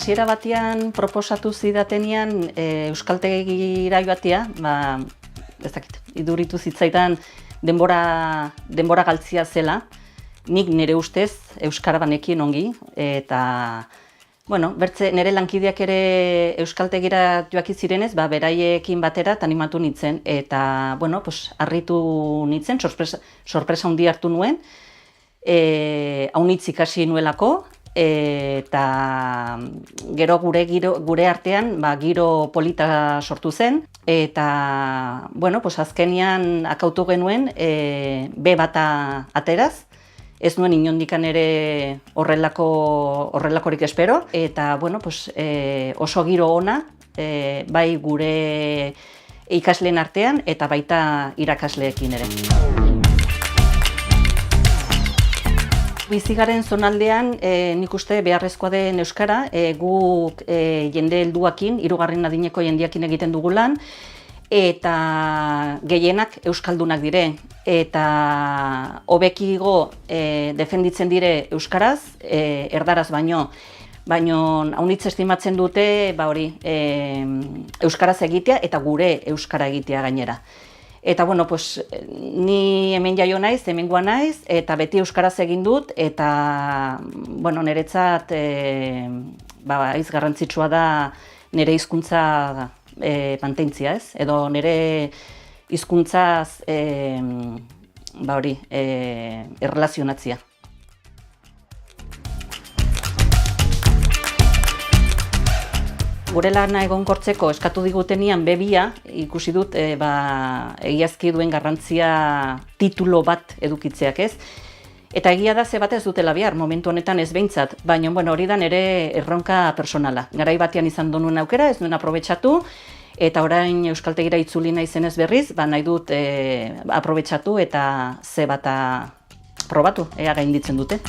hasiera batean proposatu zidatenean euskaltegira joatea, ez dakit, iduritu zitzaidan denbora galtzia zela, nik nire ustez euskara banekien ongi, eta nire lankideak ere euskaltegira joaki zirenez, beraiekin batera animatu nintzen, eta harritu nintzen, sorpresa handi hartu nuen, haunitz ikasi nuelako, eta gero gure artean giro polita sortu zen, eta azkenean akautu genuen B bata ateraz, ez nuen inondikan ere horrelakorik espero, eta oso giro ona, bai gure ikasleen artean eta baita irakasleekin ere. Bizigaren zonaldean nik uste beharrezkoa den euskara, guk jende helduakin, 3. adineko jendeakin egiten dugu lan, eta gehienak euskaldunak dire, eta hobekigo defenditzen dire euskaraz, erdaraz baino. Baina haunitz estimatzen dute euskaraz egitea eta gure euskara egitea gainera. Eta ni hemen jaio naiz, hemengoa naiz, eta beti euskaraz egin dut, eta niretzat aiz garrantzitsua da nire hizkuntza mantentzia, ez? Edo nire hizkuntzaz erlazionatzia. Gure lana egonkortzeko eskatu digutenean B2 ikusi dut egiazki duen garrantzia titulo bat edukitzeak, ez? Eta egia da ze bat ez dutela behar, momentu honetan ez behintzat, baina hori da nire erronka personala. Garai batean izan duen aukera, ez duen aprobetxatu, eta orain euskaltegira itzuli naizenez berriz, nahi dut aprobetxatu eta ze bata probatu, ea gainditzen dute.